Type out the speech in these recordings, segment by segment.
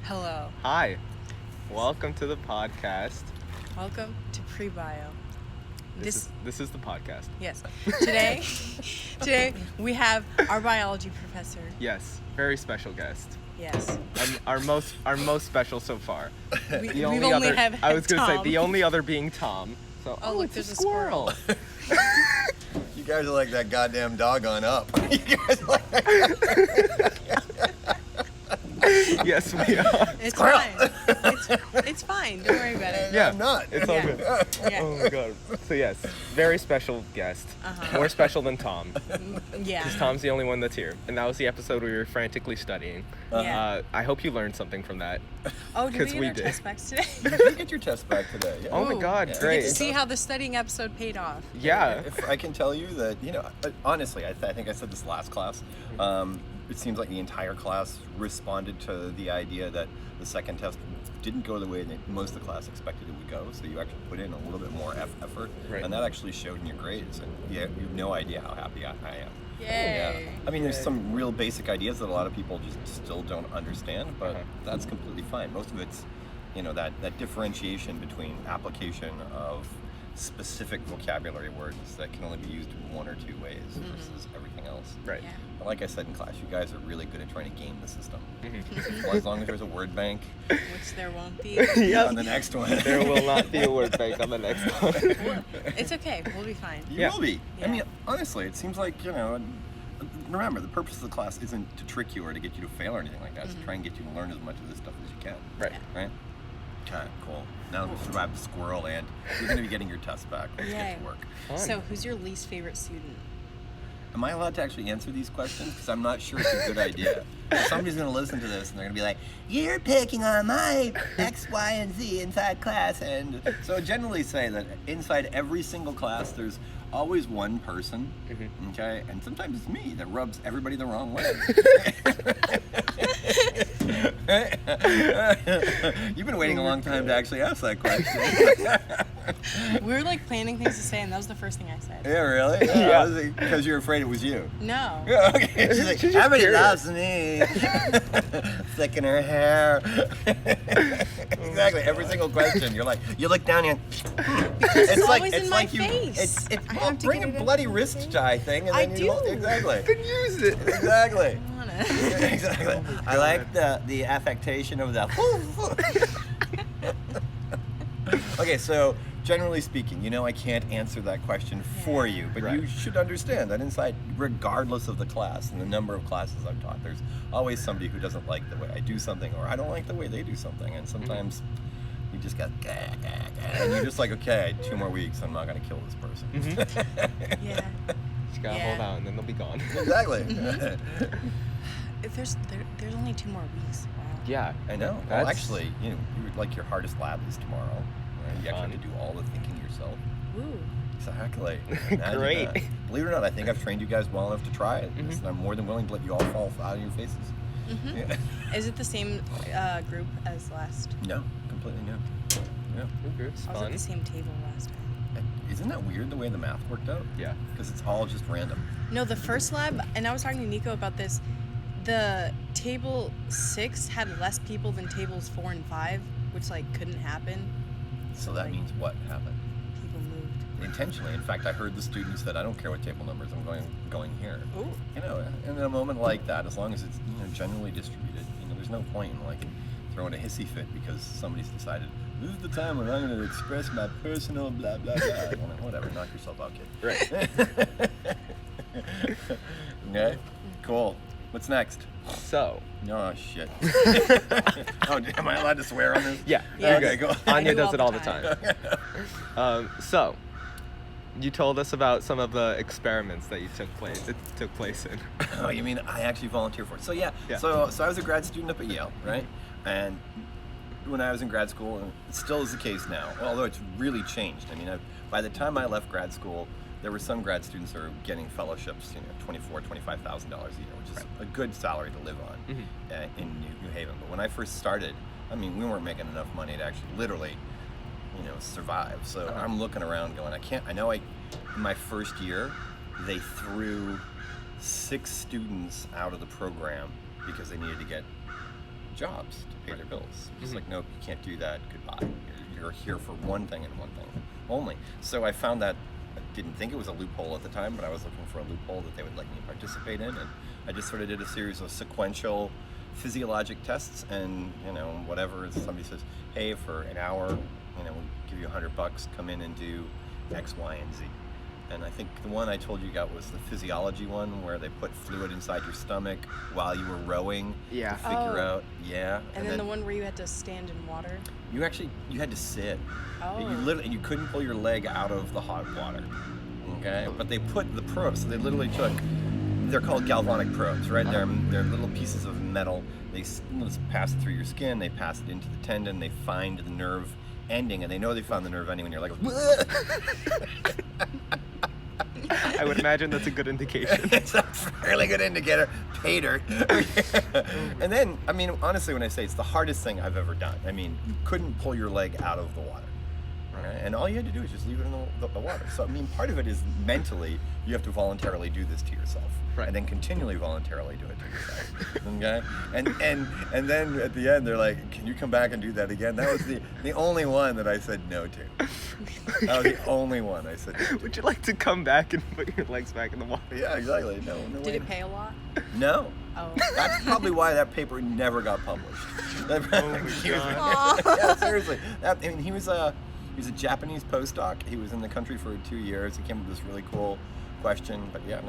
Hello. Hi. Welcome to the podcast. Welcome to Prebio. This is the podcast. Yes. Today we have our biology professor. Yes, very special guest. Yes. Our most special so far. We've only had I was gonna say Tom. the only other being Tom. So look, it's there's a a squirrel. You guys are like that goddamn dog on Up. You guys are like Yes, we are. It's Squirrel. fine. It's fine. Don't worry about it. Yeah, I'm not. It's all Yeah. good. Yeah. Oh my god. So yes, very special guest. Uh-huh. More special than Tom. Yeah. Because Tom's the only one that's here. And that was the episode where we were frantically studying. Yeah. I hope you learned something from that. Oh, did 'cause we we get our did. test backs today? You did get your test back today. Yeah. Oh my god, Yeah. We great. get to see how the studying episode paid off. Yeah. If I can tell you that, honestly, I think I said this last class. It seems like the entire class responded to the idea that the second test didn't go the way that most of the class expected it would go. So you actually put in a little bit more effort, Right. and that actually showed in your grades. And you have no idea how happy I am. Yay. Yeah. I mean, there's Yay. some real basic ideas that a lot of people just still don't understand, but Uh-huh. that's completely fine. Most of it's, that differentiation between application of specific vocabulary words that can only be used in one or two ways versus everything else. Right. Yeah. But like I said in class, you guys are really good at trying to game the system. Mhm. Well, as long as there's a word bank Which there won't be. Yep. on the next one, There will not be a word bank on the next one. It's okay. We'll be fine. You Yeah. will be. Yeah. I mean, honestly, it seems like, remember, the purpose of the class isn't to trick you or to get you to fail or anything like that. It's to try and get you to learn as much of this stuff as you can. Right. Right? Okay, cool. Now we survived the squirrel, and you're going to be getting your test back. Let's Yay. get to work. Fun. So, who's your least favorite student? Am I allowed to actually answer these questions? Because I'm not sure it's a good idea. Somebody's going to listen to this, and they're going to be like, you're picking on my X, Y, and Z inside class. And so I generally say that inside every single class, there's always one person, okay? And sometimes it's me that rubs everybody the wrong way. You've been waiting a long time to actually ask that question. We were like planning things to say, and that was the first thing I said. Yeah, really? Yeah. Because you're afraid it was you. No. Yeah, okay. She's like, She's just everybody curious. loves me. Flicking her hair. Exactly. Every single question, you're like, you look down and it's always in my you. face. It's I well, have to bring get a it in bloody my wrist face. tie thing, and I then do. Exactly. Then use it. Exactly. I wanna. Exactly. I like the affectation of the. Okay, so generally speaking, I can't answer that question for you, but Right. you should understand that inside, regardless of the class and the number of classes I've taught, there's always somebody who doesn't like the way I do something, or I don't like the way they do something, and sometimes you just got, and you're just like, okay, 2 more weeks, I'm not gonna kill this person. Yeah. Just gotta Yeah. hold out and then they'll be gone. Exactly. If there's only 2 more weeks. Wow. Yeah. I know. Well, That's- actually, like your hardest lab is tomorrow. Right? You actually have to Fun. do all the thinking yourself. Woo. Exactly. Imagine Great. that. Believe it or not, I think I've trained you guys well enough to try it. And I'm more than willing to let you all fall out of your faces. Yeah. Is it the same group as last? No, completely new. Yeah. New group's I was at fun. the same table last time. Isn't that weird the way the math worked out? Yeah. Because it's all just random. No, the first lab, and I was talking to Nico about this. The table 6 had less people than tables 4 and 5, which couldn't happen. So that means what happened? People moved. Intentionally. In fact, I heard the students said, I don't care what table numbers, I'm going here. Ooh. In a moment like that, as long as it's generally distributed, there's no point in throwing a hissy fit because somebody's decided this is the time when I'm going to express my personal blah blah blah. Whatever, knock yourself out, kid. Right. Okay, cool. What's next? So, Oh shit. Oh, am I allowed to swear on this? yeah. Yeah. Okay, go. Anya do does all it the all the time. So, you told us about some of the experiments that you took place in. Oh, you mean I actually volunteer for it? So yeah. Yeah. So I was a grad student up at Yale, right? And when I was in grad school, and it still is the case now, although it's really changed. I mean, by the time I left grad school, there were some grad students who were getting fellowships, $24,000, $25,000 a year, which is a good salary to live on in New Haven. But when I first started, I mean, we weren't making enough money to actually literally, survive. So I'm looking around going, in my first year, they threw 6 students out of the program because they needed to get jobs to pay their bills. Just like, nope, you can't do that. Goodbye. You're here for one thing and one thing only. So I found that I didn't think it was a loophole at the time, but I was looking for a loophole that they would let me participate in, and I just sort of did a series of sequential physiologic tests, and whatever somebody says, hey, for an hour, we'll give you $100, come in and do X, Y, and Z. And I think the one I told you got was the physiology one, where they put fluid inside your stomach while you were rowing Yeah. to figure out, And then the one where you had to stand in water. you had to sit. Oh. And you couldn't pull your leg out of the hot water. Okay, but they put the probes. So they literally took. They're called galvanic probes, right? They're little pieces of metal. They pass it through your skin. They pass it into the tendon. They find the nerve ending, and they know they found the nerve ending when you're like. I would imagine that's a good indication. It's a fairly good indicator. Pay dirt. And then, honestly, when I say it's the hardest thing I've ever done, you couldn't pull your leg out of the water. Right? And all you had to do is just leave it in the water. So, part of it is mentally, you have to voluntarily do this to yourself. Right. And then continually voluntarily do it to yourself. Okay? And then at the end, they're like, can you come back and do that again? That was the only one that I said no to. That was the only one I said no to. Would you like to come back and put your legs back in the water? Yeah, exactly. No Did way. it pay a lot? No. Oh. That's probably why that paper never got published. Oh my God. Yeah, seriously. He was a Japanese postdoc. He was in the country for 2 years. He came up with this really cool question, but yeah.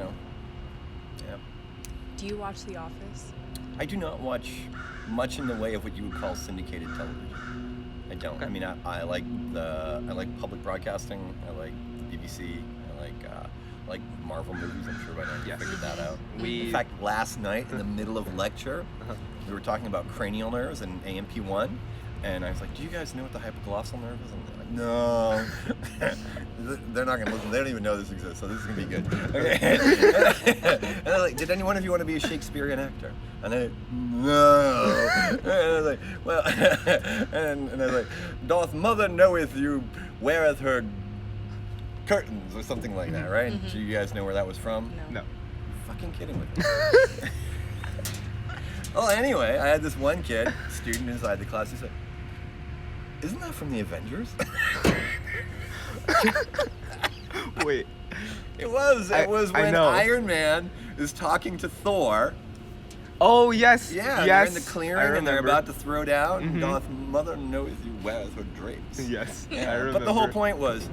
Do you watch The Office? I do not watch much in the way of what you would call syndicated television. I don't. Okay. I like public broadcasting. I like the BBC. I like Marvel movies. I'm sure by now you Yes. figured that out. We- In fact, last night in the middle of lecture, we were talking about cranial nerves and AMP1, and I was like, "Do you guys know what the hypoglossal nerve is?" And they're like, "No." They're not gonna listen. They don't even know this exists, so this is gonna be good. Okay. And they're like, "Did any one of you want to be a Shakespearean actor?" And I, no. And I was like, "Well," and I was like, "Doth mother knoweth you weareth her curtains," or something like that, right? Mm-hmm. Do you guys know where that was from? No. You're fucking kidding with me. Well, anyway, I had this one kid, student inside the class, who said, "Isn't that from the Avengers?" Wait. It was. I It was when know. Iron Man is talking to Thor. Oh, yes. Yeah, yes. they're in the I clearing and they're remember. about to throw down. Mhm. Doth mother knoweth you weareth her drapes. Yes. I Yeah, remember. but the whole point was,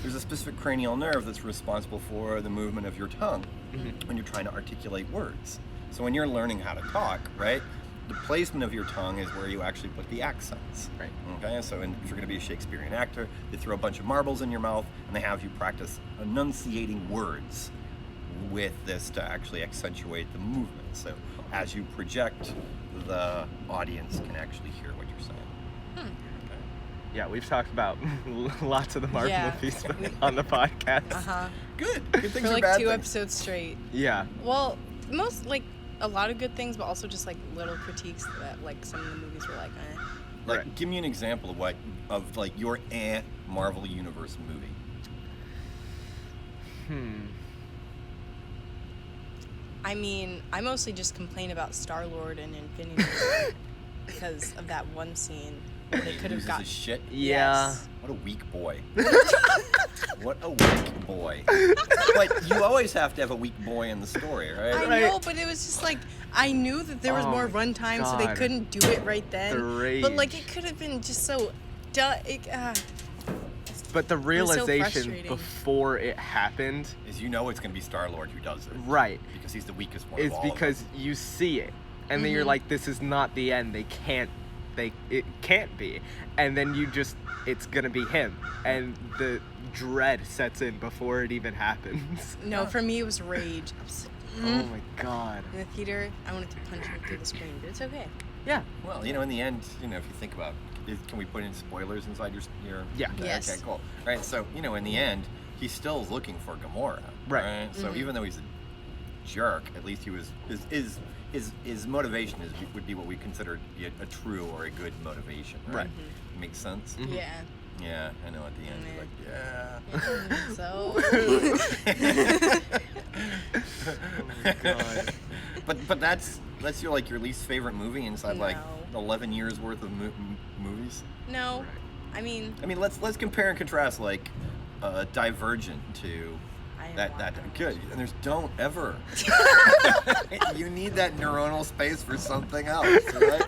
there's a specific cranial nerve that's responsible for the movement of your tongue Mhm. when you're trying to articulate words. So when you're learning how to talk, right, the placement of your tongue is where you actually put the accents. Right. Okay, so if you're going to be a Shakespearean actor, they throw a bunch of marbles in your mouth and they have you practice enunciating words with this to actually accentuate the movement. So as you project, the audience can actually hear what you're saying. Okay. Yeah, we've talked about lots of the Marvel Yeah. movies on the podcast. Uh-huh. Good. Good things For or like bad 2 things? episodes straight. Yeah. Well, a lot of good things, but also just like little critiques that like some of the movies were like, eh. Like, Right. give me an example of your Marvel Universe movie. I mostly just complain about Star-Lord and Infinity War because of that one scene where they He could have loses got. his shit. Yeah. Yes. What a weak boy. What a weak boy. But you always have to have a weak boy in the story, right? I Right. know, but it was just like I knew that there was Oh more my runtime, so they God. couldn't do it right then. The But like rage. it could have been just so. But the was so realization frustrating. before it happened, Is it's going to be Star-Lord who does it. right, Because he's the weakest one is of all of because them. you see it, and then you're Mhm. like, this is not the end. It can't be. And then it's gonna be him, and the dread sets in before it even happens. No, for me it was rage. I was Oh my God. in the theater, I wanted to punch him through the screen, but it's okay. Yeah. Well, in the end, if you think about can we put in spoilers inside your Yeah. Okay, Yes. Okay, cool. Right, so, in the end, he still is looking for Gamora. Right. So Mhm. even though he's a jerk, at least he was his motivation would be what we consider to be a true or a good motivation, right? Right. Makes sense? Mhm. Yeah. Yeah, I know at the end he's So. like, yeah. Oh my God. But that's your least favorite movie inside No. 11 years worth of movies. No, I mean, Let's compare and contrast like Divergent to I that good. And there's don't ever. You need that neuronal space for something else, right?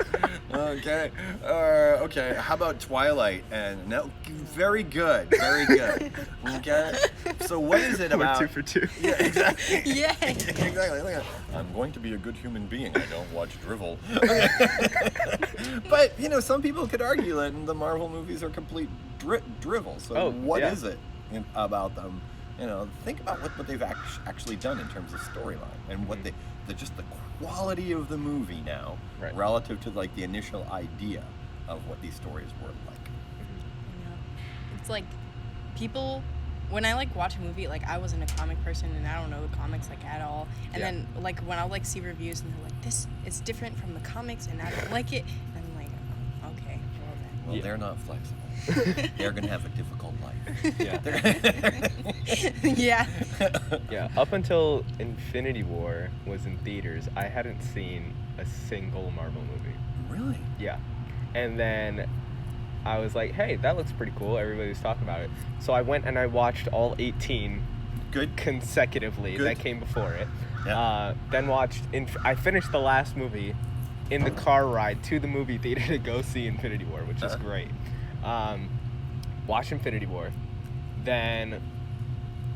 Okay. Okay. How about Twilight? And no, very good, very good. Okay. So what is it about? We're 2 for 2. Yeah, exactly. Yeah. Exactly. Look at, I'm going to be a good human being. I don't watch drivel. But some people could argue that the Marvel movies are complete drivel. So what is it about them? Think about what they've actually done in terms of storyline and what just the quality of the movie now relative to like the initial idea of what these stories were like. It's like people, when I like watch a movie, like I wasn't a comic person and I don't know the comics like at all. And then like when I'll like see reviews and they're like, this is different from the comics and I don't like it. And I'm like, oh, okay, well then. Well, they're not flexible. They're gonna have a difficult life. Yeah. Yeah, up until Infinity War was in theaters, I hadn't seen a single Marvel movie. Really? Yeah. And then I was like, hey, that looks pretty cool. Everybody's talking about it. So I went and I watched all 18 consecutively that came before it. Yeah. Then I finished the last movie in the car ride to the movie theater to go see Infinity War, which is great. Watched Infinity War, then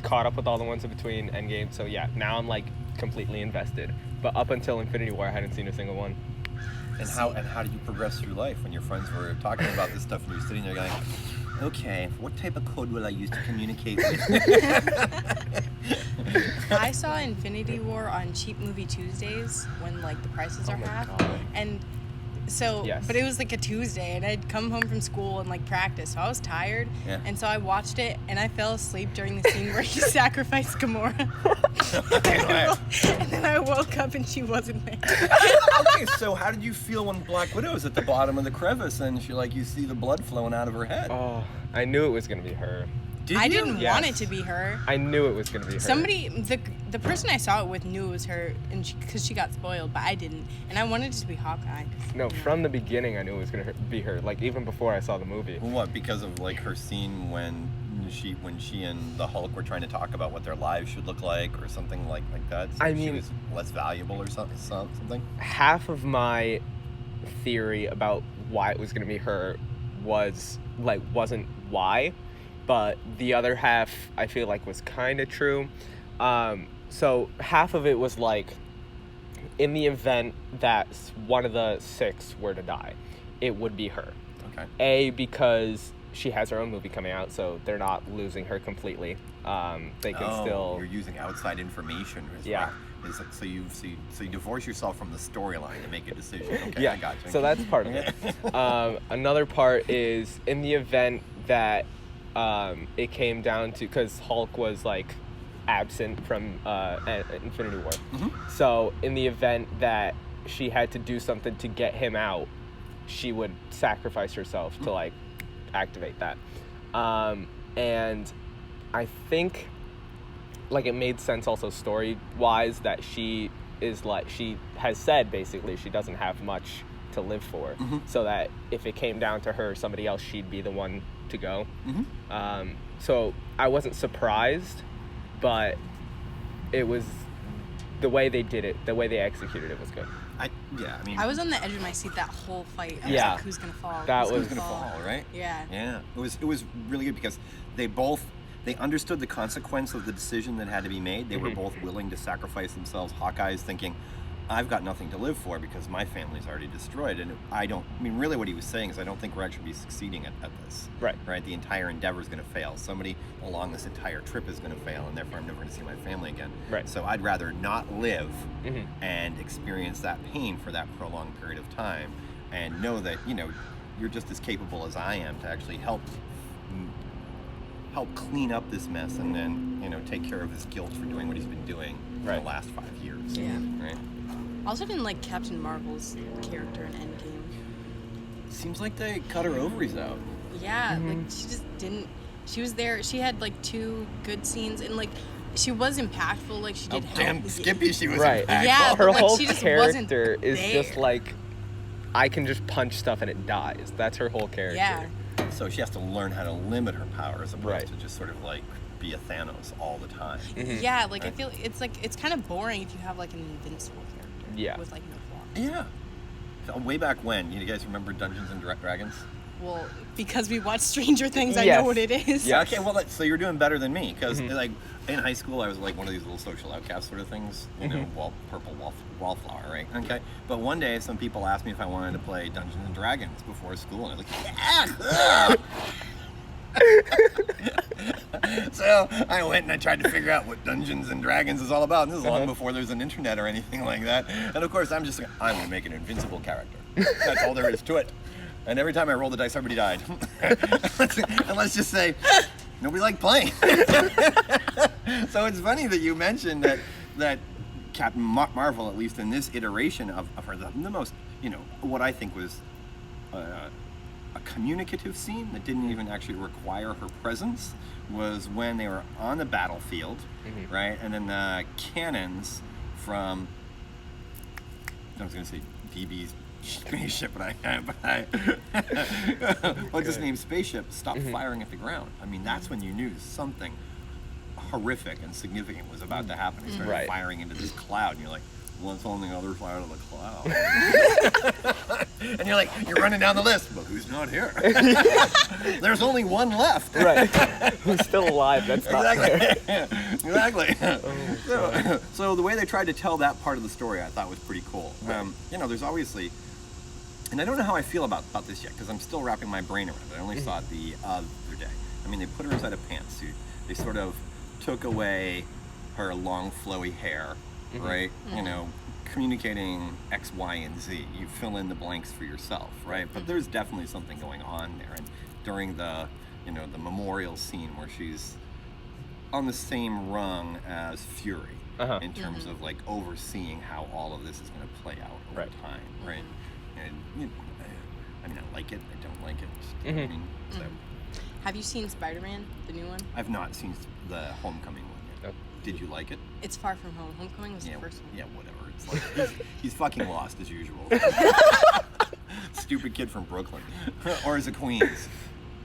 caught up with all the ones in between Endgame. So yeah, now I'm like completely invested. But up until Infinity War, I hadn't seen a single one. And how did you progress through life when your friends were talking about this stuff and you're sitting there going, okay, what type of code will I use to communicate with? I saw Infinity War on Cheap Movie Tuesdays when like the prices are half, and so but it was like a Tuesday and I'd come home from school and like practice, so I was tired, and so I watched it and I fell asleep during the scene where he sacrificed Gamora. And then I woke up and she wasn't there. Okay, so how did you feel when Black Widow was at the bottom of the crevice and you see the blood flowing out of her head? Oh, I knew it was gonna be her. I didn't want it to be her. I knew it was gonna be her. Somebody, the person I saw it with knew it was her, and because she got spoiled, but I didn't, and I wanted it to be Hawkeye. No, from the beginning I knew it was gonna be her. Like even before I saw the movie. What? Because of like her scene when she and the Hulk were trying to talk about what their lives should look like, or something like that. So she was less valuable, or something. Half of my theory about why it was gonna be her wasn't why. But the other half, I feel like, was kind of true. So half of it was like, in the event that one of the 6 were to die, it would be her. Okay. Because she has her own movie coming out, so they're not losing her completely. They can still. You're using outside information. Yeah. So you divorce yourself from the storyline to make a decision. Okay, yeah. I got you. So that's part of it. Another part is in the event that. It came down to, because Hulk was like absent from Infinity War. Mm-hmm. So in the event that she had to do something to get him out, she would sacrifice herself to like activate that. And I think like it made sense also story wise that she has said basically she doesn't have much to live for, so that if it came down to her, somebody else, she'd be the one to go. So I wasn't surprised, but it was the way they did it, the way they executed it was good. I was on the edge of my seat that whole fight. I was like, who's gonna fall? Who's gonna fall, right? Yeah. It was really good because they understood the consequence of the decision that had to be made. They were both willing to sacrifice themselves. Hawkeye's thinking, I've got nothing to live for because my family's already destroyed, and really what he was saying is I don't think we're actually succeeding at this. Right? The entire endeavor is going to fail. Somebody along this entire trip is going to fail, and therefore I'm never going to see my family again. Right. So I'd rather not live and experience that pain for that prolonged period of time, and know that you're just as capable as I am to actually help clean up this mess, and then take care of his guilt for doing what he's been doing for the last 5 years. Yeah. Right. I also didn't like Captain Marvel's character in Endgame. Seems like they cut her ovaries out. Yeah, like she just didn't. She was there. She had like 2 good scenes, and like she was impactful. Like she did help. Damn Skippy, she was Right. impactful. Yeah, Her but, like, whole she just wasn't character is there. just like I can just punch stuff and it dies. That's her whole character. Yeah. So she has to learn how to limit her power as opposed Right. to just sort of like be a Thanos all the time. Yeah, like I feel it's kind of boring if you have like an invincible character. Yeah. With like no flaws. Yeah. So way back when, you guys remember Dungeons and Dragons? Well, because we watched Stranger Things, I Yes. know what it is. Yeah. Okay. Well, so you're doing better than me because like in high school, I was like one of these little social outcast sort of things. You know, purple wallflower, right? Okay. But one day, some people asked me if I wanted to play Dungeons and Dragons before school, and I was like, yeah. So I went and I tried to figure out what Dungeons and Dragons is all about. And this is long before there's an internet or anything like that. And of course, I'm just like, I'm gonna make an invincible character. That's all there is to it. And every time I rolled the dice, everybody died. And let's just say, nobody liked playing. So it's funny that you mentioned that Captain Marvel, at least in this iteration of her, the most, what I think was a communicative scene that didn't even actually require her presence was when they were on the battlefield, right? And then the cannons from, I was going to say DB's spaceship, but what's his name? Spaceship stopped firing at the ground. I mean, that's when you knew something horrific and significant was about to happen. He started firing into this cloud, and you're like, well, it's on the other side of the cloud. And you're like, you're running down the list, but who's not here? There's only one left. Right. Who's still alive? That's not fair. Exactly. So the way they tried to tell that part of the story, I thought was pretty cool. There's obviously, and I don't know how I feel about this yet, because I'm still wrapping my brain around it. I only saw it the other day. I mean, they put her inside a pantsuit. They sort of took away her long, flowy hair, right? Communicating X, Y, and Z. You fill in the blanks for yourself, right? But there's definitely something going on there. And during the, the memorial scene where she's on the same rung as Fury in terms of like overseeing how all of this is going to play out over time, right? And I like it. I don't like it. You know what I mean? So, Have you seen Spider-Man, the new one? I've not seen the Homecoming one yet. Nope. Did you like it? It's Far From Home. Homecoming was the first one. Yeah, whatever. It's like he's fucking lost as usual. Stupid kid from Brooklyn, or is it Queens?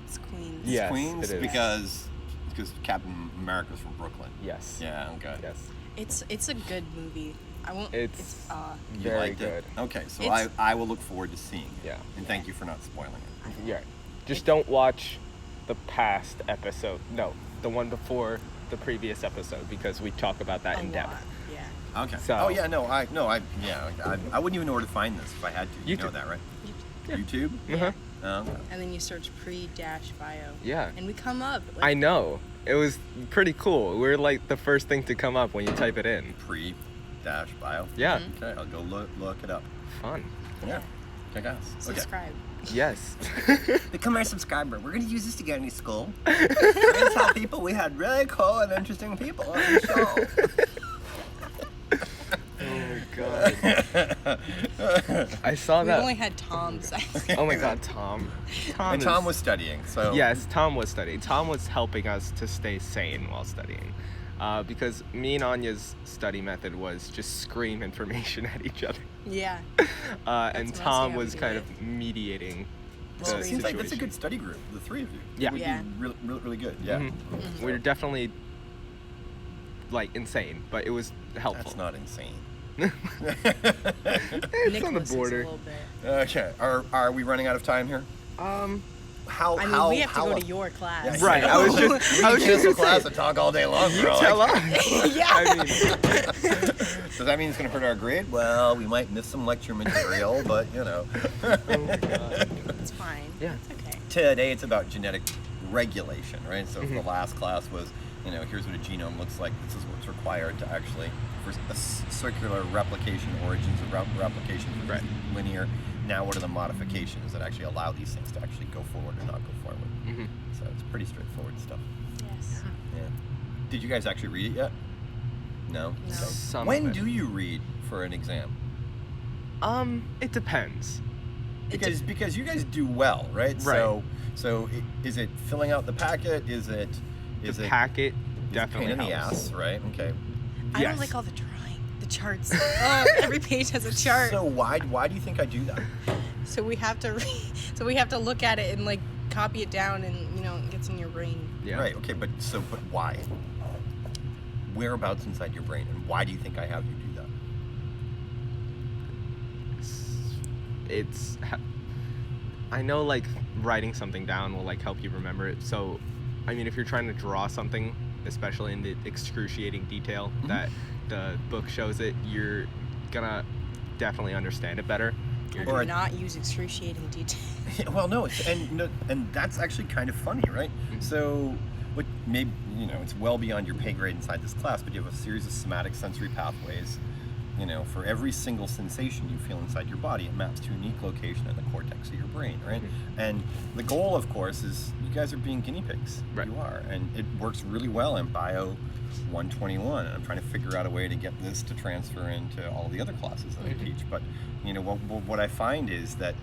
It's Queens. Yes, It's Queens it is. because Captain America's from Brooklyn. Yes. Yeah. Okay. Yes. It's a good movie. I won't. It's You very liked good. it? Okay, so It's- I will look forward to seeing it. Yeah. And thank you for not spoiling it. Yeah. Just don't watch the past episode. No, the one before the previous episode, because we talk about that in depth. Yeah. Okay. So- Oh yeah, I wouldn't even know where to find this if I had to. You know YouTube. that, right? Yeah. YouTube. Uh-huh. Oh, okay. And then you search pre-bio. Yeah. And we come up. I know. It was pretty cool. We're like the first thing to come up when you type it in. Pre-bio. Yeah. Okay, I'll go look it up. Fun. Yeah. Check out. Subscribe. Yes. Become our subscriber. We're going to use this to get into school. We're going to tell people we had really cool and interesting people on the show. Oh my god. I saw We that. only had Tom's. Oh my god, Tom. And Tom was studying, so... Yes, Tom was studying. Tom was helping us to stay sane while studying. Because me and Anya's study method was just scream information at each other. Yeah. And mostly Tom how we was did kind it. of mediating the Well, it seems like situation. that's a good study group, the three of you. Yeah. It would Yeah. be really, really, really good, yeah. Mhm. We were definitely like insane, but it was helpful. That's not insane. It's on the Nicholas is border. A little bit. Okay, are we running out of time here? How I mean, how we have to how go to your class. Yeah, Right, I was just cancel class and talk all day long. You bro. tell Like, us. Yeah. I mean, does that mean it's going to hurt our grade? Well, we might miss some lecture material, but oh my god. It's fine. Yeah. It's okay. today it's about genetic regulation, right? So the last class was, here's what a genome looks like. This is what's required to actually, for a circular replication, origins of replication, Right. linear. Now what are the modifications that actually allow these things to actually go forward or not go forward? So it's pretty straightforward stuff. Yes. Yeah. Did you guys actually read it yet? No? No. Okay. Some When of it. do you read for an exam? It depends. Because you guys do well, right? Right. So is it filling out the packet? Is it The packet is it definitely pain in the helps. ass, right? Okay. I Yes. don't like all the drawing, the charts. Oh, every page has a chart. So why do you think I do that? So we have to look at it and like copy it down, and it gets in your brain. Yeah. Right. Okay. But why? Whereabouts inside your brain, and why do you think I have you do that? I know like writing something down will like help you remember it. So, I mean, if you're trying to draw something, especially in the excruciating detail that the book shows it, you're gonna definitely understand it better. Or not use excruciating detail. Well, no, and that's actually kind of funny, right? Mm-hmm. So, what maybe it's well beyond your pay grade inside this class, but you have a series of somatic sensory pathways. For every single sensation you feel inside your body, it maps to a unique location in the cortex of your brain, right? Mm-hmm. And the goal, of course, is you guys are being guinea pigs. Right. You are, and it works really well in Bio 121. And I'm trying to figure out a way to get this to transfer into all the other classes that I teach. But what I find is that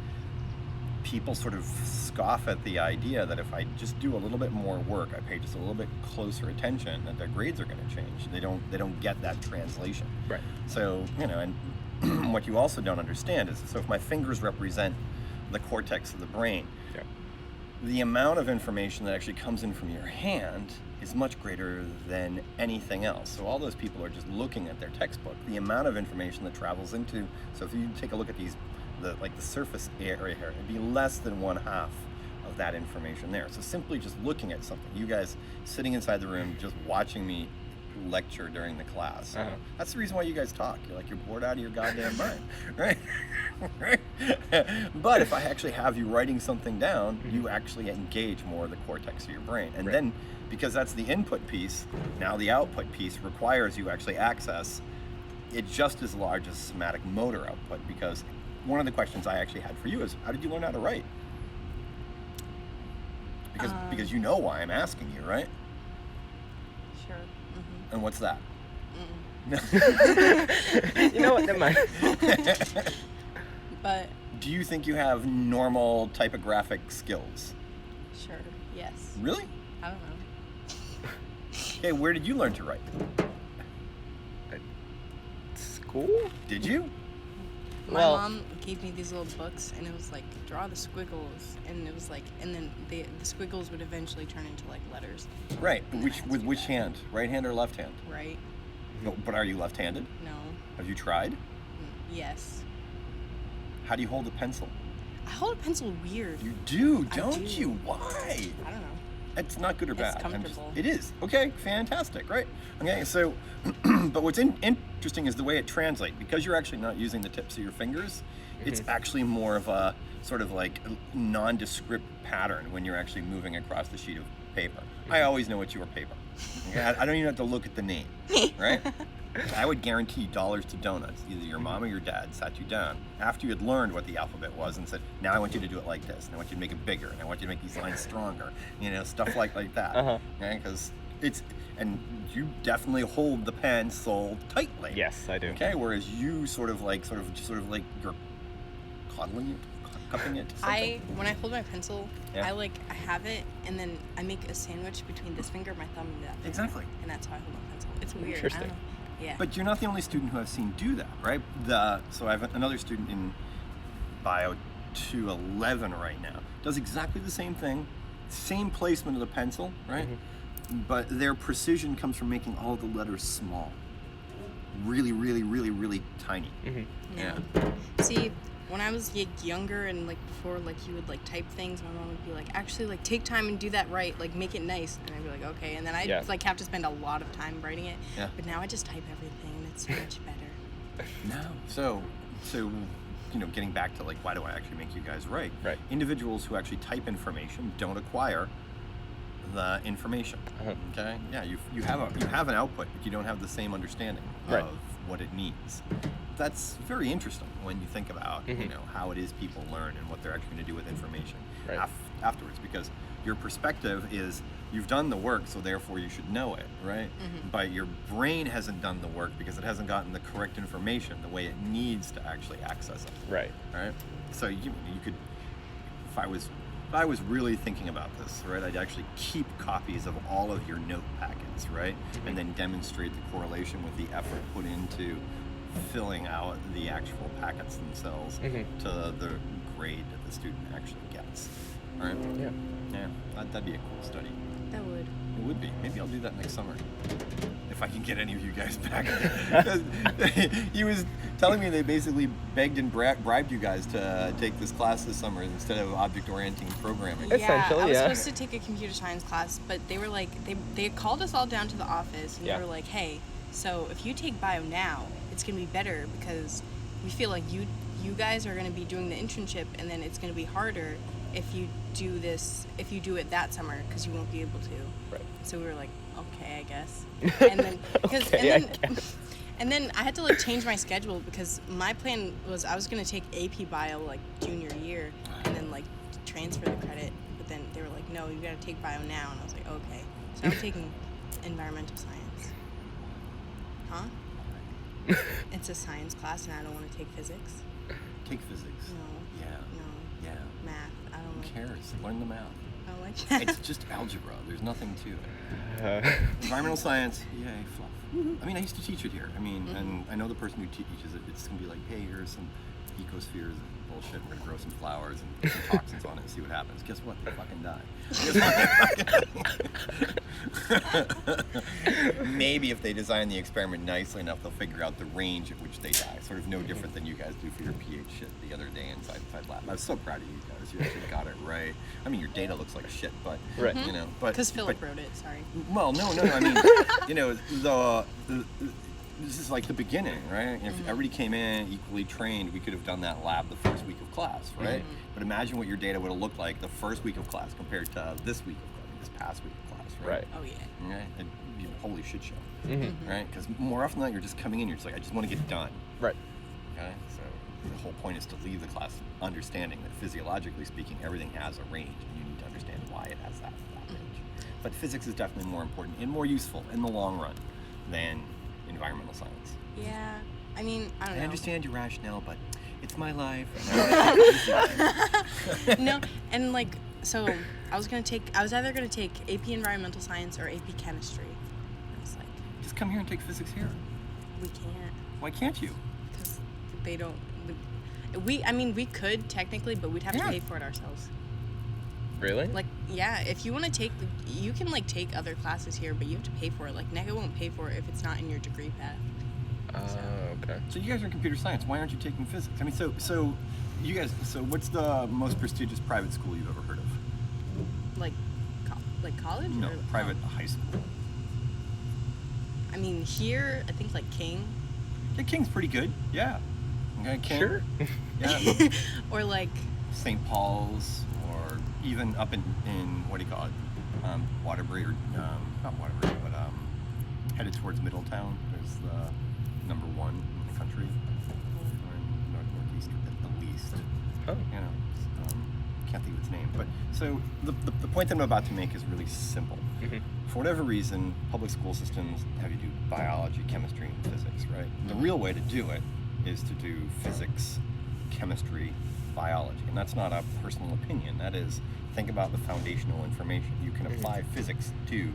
people sort of scoff at the idea that if I just do a little bit more work, I pay just a little bit closer attention, that their grades are going to change. They don't get that translation. Right. So and what you also don't understand is, so if my fingers represent the cortex of the brain, the amount of information that actually comes in from your hand is much greater than anything else. So all those people are just looking at their textbook. The amount of information that travels into, so if you take a look at these, the surface area here, it'd be less than 1/2 of that information there. So simply just looking at something, you guys sitting inside the room just watching me lecture during the class. That's the reason why you guys talk. You're bored out of your goddamn mind, right? Right? But if I actually have you writing something down, you actually engage more of the cortex of your brain. And then, because that's the input piece, now the output piece requires you actually access it just as large as somatic motor output, because one of the questions I actually had for you is, how did you learn how to write? Because you know why I'm asking you, right? Sure. Mm-hmm. And what's that? You know what? Never mind. But do you think you have normal typographic skills? Sure. Yes. Really? I don't know. Okay, where did you learn to write? At school? Did you? My mom gave me these little books, and it was like, draw the squiggles, and it was like, and then the squiggles would eventually turn into like letters. Right. With which hand? Right hand or left hand? Right. No, but are you left-handed? No. Have you tried? Yes. How do you hold a pencil? I hold a pencil weird. You do, don't you? Why? I don't know. It's not good or bad. It's comfortable. It is. Okay, fantastic, right? Okay, so, but what's interesting is the way it translates. Because you're actually not using the tips of your fingers, it's actually more of a sort of like nondescript pattern when you're actually moving across the sheet of paper. I always know it's your paper. Okay? I don't even have to look at the name, right? I would guarantee dollars to donuts. Either your mom or your dad sat you down after you had learned what the alphabet was and said, now I want you to do it like this, and I want you to make it bigger, and I want you to make these lines stronger, stuff like that. Okay? Because and you definitely hold the pencil tightly. Yes, I do. Okay, whereas you sort of like you're coddling it, cupping it. When I hold my pencil, I have it, and then I make a sandwich between this finger, my thumb, and that finger. Exactly. And that's how I hold my pencil. It's weird. Interesting. I don't know. Yeah. But you're not the only student who I've seen do that, right? So I have another student in Bio 211 right now. Does exactly the same thing, same placement of the pencil, right? But their precision comes from making all the letters small. Really, really, really, really tiny. Yeah. See, when I was younger and before you would type things, my mom would be like, actually take time and do that right, make it nice, and I'd be like, okay, and then I'd have to spend a lot of time writing it. Yeah. But now I just type everything, and it's so much better. No. So getting back to why do I actually make you guys write? Right. Individuals who actually type information don't acquire the information. Okay. Yeah. You have an output, but you don't have the same understanding of what it means. That's very interesting when you think about how it is people learn and what they're actually going to do with information afterwards, because your perspective is you've done the work, so therefore you should know it, right? But your brain hasn't done the work because it hasn't gotten the correct information the way it needs to actually access it. Right. So you could, if I was really thinking about this, right, I'd actually keep copies of all of your note packets, right, and then demonstrate the correlation with the effort put into filling out the actual packets themselves to the grade that the student actually gets. All right? Yeah, that'd be a cool study. That would. It would be. Maybe I'll do that next summer. If I can get any of you guys back. He was telling me they basically begged and bribed you guys to take this class this summer instead of object-oriented programming. Essentially, I was yeah. supposed to take a computer science class, but they were like, they called us all down to the office, and they were like, hey, so if you take bio now, it's going to be better because we feel like you guys are going to be doing the internship, and then it's going to be harder if you do it that summer because you won't be able to. Right. So we were like, okay, I guess. And then and then I had to like change my schedule because my plan was I was gonna take AP Bio like junior year and then like transfer the credit. But then they were like, no, you gotta take bio now, and I was like, okay. So I'm taking environmental science. Huh? It's a science class, and I don't want to take physics. Take physics. No. Yeah. No. Yeah. Math. I don't Who like. cares? Learn the math. I don't like that. It's just algebra. There's nothing to it. Environmental science, yay, fluff. I mean, I used to teach it here. I mean, and I know the person who teaches it. It's gonna be like, hey, here's some ecospheres and bullshit. We're gonna grow some flowers and some toxins on it and see what happens. Guess what? They fucking die. Maybe if they design the experiment nicely enough, they'll figure out the range at which they die. Sort of no different than you guys do for your pH shit the other day inside lab. I was so proud of you guys. You actually got it right. I mean, your data looks like shit, but you know, because Philip wrote it. Sorry. Well, no. I mean, you know, this is like the beginning, right? If everybody came in equally trained, we could have done that lab the first week of class, right? But imagine what your data would have looked like the first week of class compared to this week of class, this past week of class, right? Oh yeah. Right? It'd be a holy shit show, right? Because more often than not, you're just coming in, you're just like, I just want to get done. Right. Okay? So the whole point is to leave the class understanding that physiologically speaking, everything has a range, and you need to understand why it has that range. But physics is definitely more important and more useful in the long run than environmental science. Yeah. I mean, I don't know. I understand your rationale, but it's my life. No, and like, so I was either gonna take AP Environmental Science or AP Chemistry. I was like, just come here and take physics here. we can't. Why can't you? Because they don't. I mean, we could technically, but we'd have to pay for it ourselves. Really? Like, yeah, if you want to take, you can like take other classes here, but you have to pay for it. Like, NECA won't pay for it if it's not in your degree path. Okay. So you guys are in computer science. Why aren't you taking physics? I mean, so you guys. So what's the most prestigious private school you've ever heard of? Like college? No, or, private high school. I mean, here I think like King. Yeah, King's pretty good. Yeah. Okay, King. Sure. Yeah. Or like St. Paul's, or even up in what do you call it? Waterbury, or not Waterbury, but headed towards Middletown. There's the number one in the country, or northeast at the least. Oh. You know, can't think of its name. But so the point that I'm about to make is really simple. For whatever reason, public school systems have you do biology, chemistry, and physics, right? The real way to do it is to do physics, chemistry, biology. And that's not a personal opinion. That is, think about the foundational information. You can apply physics to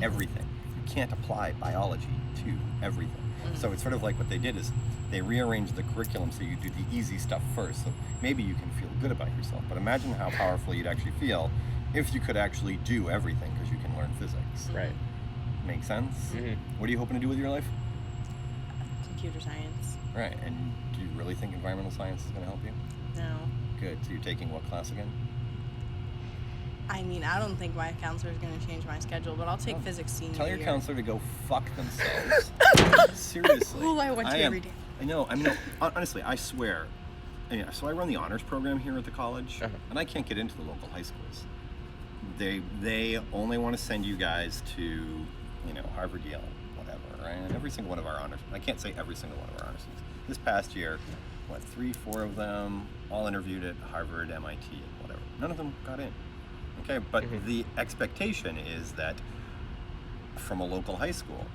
everything. You can't apply biology to everything. So it's sort of like what they did is they rearranged the curriculum so you do the easy stuff first. So maybe you can feel good about yourself. But imagine how powerful you'd actually feel if you could actually do everything because you can learn physics. Right. Make sense? What are you hoping to do with your life? computer science. Right. And do you really think environmental science is going to help you? No. Good. So you're taking what class again? I mean, I don't think my counselor is going to change my schedule, but I'll take physics senior Tell your year. counselor to go fuck themselves. Seriously. Oh, I want to every day. I know. I mean, honestly, I swear. So I run the honors program here at the college, and I can't get into the local high schools. They only want to send you guys to, Harvard, Yale, whatever, right? And every single one of our honors, I can't say every single one of our honors students. This past year, 3-4 of them all interviewed at Harvard, MIT, and whatever. None of them got in. Okay, but the expectation is that from a local high school,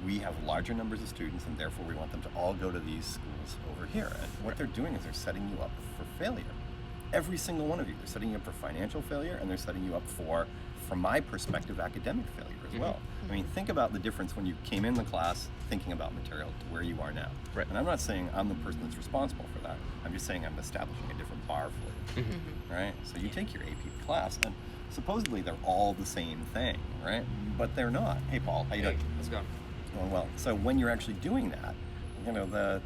we have larger numbers of students, and therefore we want them to all go to these schools over here. And what they're doing is they're setting you up for failure. Every single one of you. They're setting you up for financial failure, and they're setting you up for from my perspective, academic failure as well. I mean, think about the difference when you came in the class thinking about material to where you are now. Right. And I'm not saying I'm the person that's responsible for that. I'm just saying I'm establishing a different bar for you. Right? So you take your AP class, and supposedly they're all the same thing, right? But they're not. Hey, Paul, how you doing? How's it going? Going well. So when you're actually doing that, you know,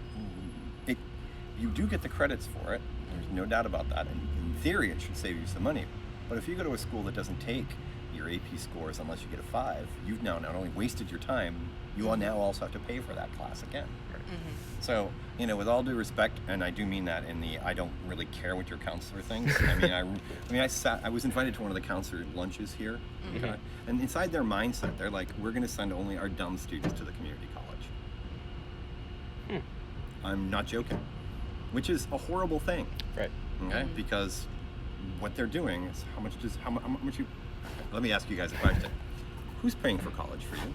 you do get the credits for it. There's no doubt about that. And in theory, it should save you some money. But if you go to a school that doesn't take your AP scores unless you get a 5, you've now not only wasted your time, you all now also have to pay for that class again. So, you know, with all due respect, and I do mean that in the I don't really care what your counselor thinks. I was invited to one of the counselor lunches here, okay? And inside their mindset, they're like, we're going to send only our dumb students to the community college. I'm not joking, which is a horrible thing, Right. okay? Because what they're doing is how much you. Let me ask you guys a question. Who's paying for college for you?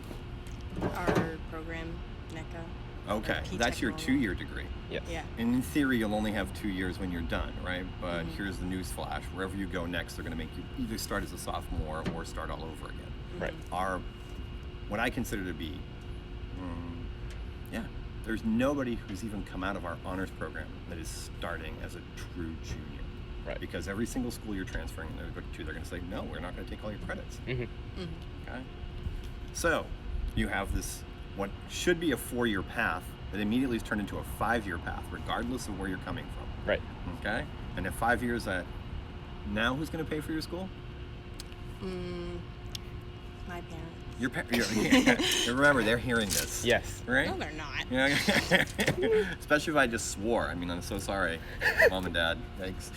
Our program, NECA. Okay, P that's your Technology. 2-year degree. Yes. Yeah. And in theory, you'll only have 2 years when you're done, right? But here's the news flash. Wherever you go next, they're going to make you either start as a sophomore or start all over again. Right. What I consider to be, there's nobody who's even come out of our honors program that is starting as a true junior. Right. Because every single school you're transferring to, they're going to say, no, we're not going to take all your credits. Okay? So, you have this, what should be a 4-year path that immediately is turned into a 5-year path, regardless of where you're coming from. Right. Okay? And in 5 years, now who's going to pay for your school? My parents. Your remember, they're hearing this. Yes. Right? No, they're not. Yeah. Especially if I just swore. I mean, I'm so sorry, Mom and Dad. Thanks.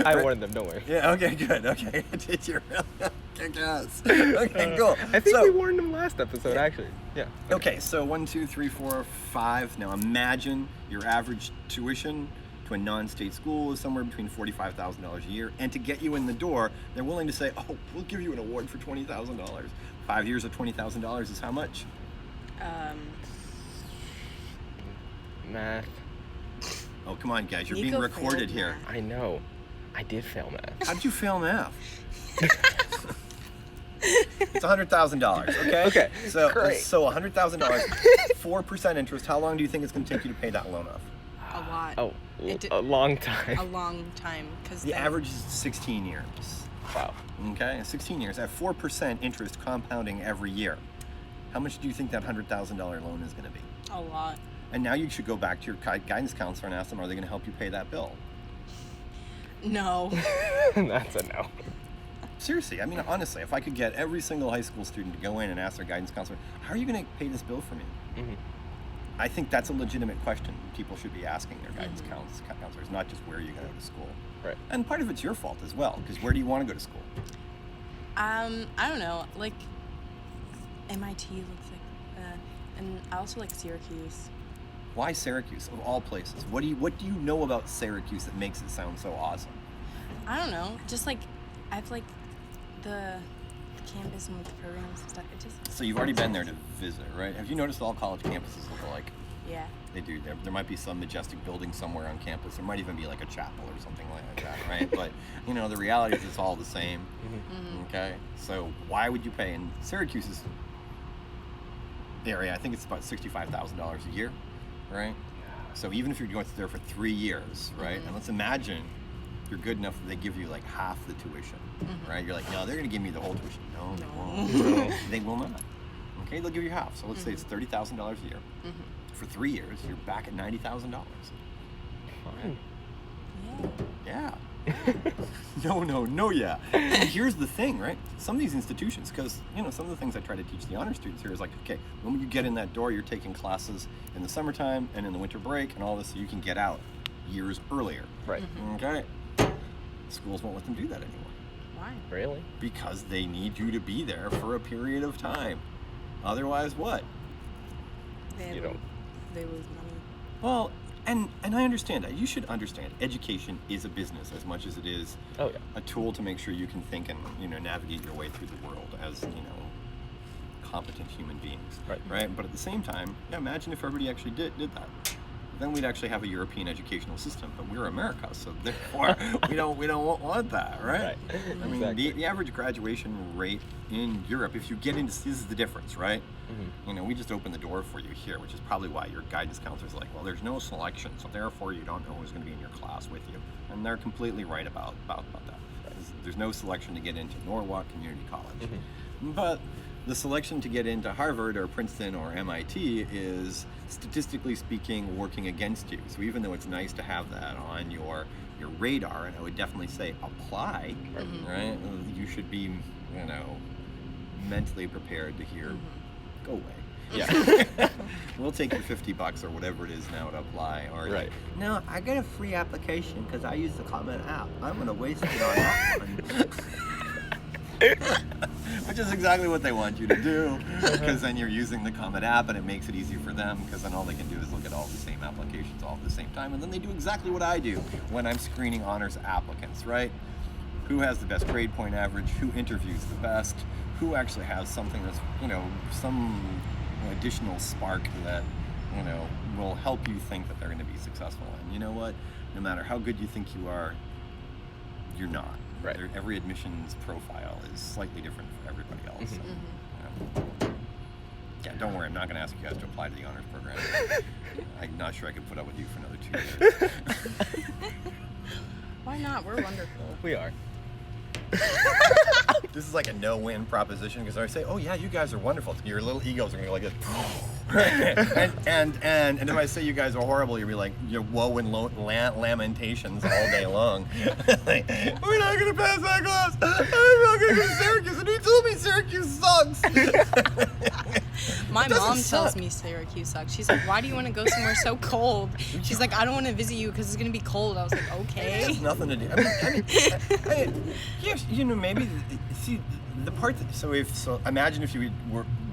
I warned them, don't worry. Yeah, okay, good. Okay. Did you really? Kick ass. Okay, cool. I think we warned them last episode, actually. Yeah. Okay, so 1, 2, 3, 4, 5. Now imagine your average tuition to a non-state school is somewhere between $45,000 a year, and to get you in the door, they're willing to say, "Oh, we'll give you an award for $20,000." 5 years of $20,000 is how much? Math. Oh, come on, guys, you're Nico being recorded failed here. math. I know. I did fail math. How'd you fail math? It's $100,000. Okay. Okay, So great. $100,000, 4% interest. How long do you think it's going to take you to pay that loan off? A lot. Oh, It a long time. A long time. Because The average is 16 years. Wow. Okay, 16 years at 4% interest compounding every year. How much do you think that $100,000 loan is going to be? A lot. And now you should go back to your guidance counselor and ask them, are they going to help you pay that bill? No. That's a no. Seriously, I mean, honestly, if I could get every single high school student to go in and ask their guidance counselor, how are you going to pay this bill for me? I think that's a legitimate question people should be asking their guidance counselors, not just where you go to school. Right. And part of it's your fault as well, because where do you want to go to school? I don't know. Like, MIT looks like, and I also like Syracuse. Why Syracuse, of all places? What do you know about Syracuse that makes it sound so awesome? I don't know. Just like, I've like the campus and with the programs and stuff. It just. So you've already been there to visit, right? Have you noticed all college campuses look alike? Yeah. They do. There might be some majestic building somewhere on campus. There might even be like a chapel or something like that, right? But, you know, the reality is it's all the same. Okay? So why would you pay in Syracuse's area? I think it's about $65,000 a year, right? So even if you're going there for 3 years, right? And let's imagine you're good enough that they give you like half the tuition, right? You're like, no, they're going to give me the whole tuition. No, they won't. They will not. Okay, they'll give you half. So let's say it's $30,000 a year. For 3 years, you're back at $90,000. Fine. Yeah. Yeah. No, yeah. And here's the thing, right? Some of these institutions, because, you know, some of the things I try to teach the honor students here is like, okay, when you get in that door, you're taking classes in the summertime and in the winter break and all this, so you can get out years earlier. Right. Okay? Schools won't let them do that anymore. Why? Really? Because they need you to be there for a period of time. Otherwise, what? They You don't. They lose money. Well, and I understand that. You should understand education is a business as much as it is Oh, yeah. a tool to make sure you can think and, you know, navigate your way through the world as, you know, competent human beings. Right. Right? But at the same time, yeah, imagine if everybody actually did that. then we'd actually have a European educational system. But we're America, so therefore we don't want that, right? I mean, exactly. the average graduation rate in Europe, if you get into, this is the difference, right? You know, we just open the door for you here, which is probably why your guidance counselor's like, well, there's no selection, so therefore you don't know who's going to be in your class with you. And they're completely right about that. There's no selection to get into Norwalk Community College. But the selection to get into Harvard or Princeton or MIT is, statistically speaking, working against you. So even though it's nice to have that on your radar, and I would definitely say apply, right? You should be, you know, mentally prepared to hear, go away. Yeah. We'll take your $50 or whatever it is now to apply. Or right. No, I get a free application because I use the Common App. I'm going to waste it on that one. Which is exactly what they want you to do, because then you're using the Common App and it makes it easy for them, because then all they can do is look at all the same applications all at the same time, and then they do exactly what I do when I'm screening honors applicants, right? Who has the best grade point average, who interviews the best, who actually has something that's, you know, some additional spark that, you know, will help you think that they're going to be successful. And you know what? No matter how good you think you are, you're not. Right. Every admissions profile is slightly different for everybody else. So, you know. Yeah, don't worry. I'm not going to ask you guys to apply to the honors program. I'm not sure I could put up with you for another 2 years. Why not? We're wonderful. We are. This is like a no-win proposition, because I say, "Oh yeah, you guys are wonderful." Your little egos are gonna go like this. and if I say you guys are horrible, you'll be like, you know, woe and lamentations all day long. Like, we're not gonna pass that class. I'm not gonna go to Syracuse, and who told me Syracuse sucks? My mom tells me Syracuse sucks. She's like, why do you want to go somewhere so cold? She's like, I don't want to visit you because it's going to be cold. I was like, okay. It has nothing to do. I mean, yes, you know, maybe, see, the part that, so imagine if you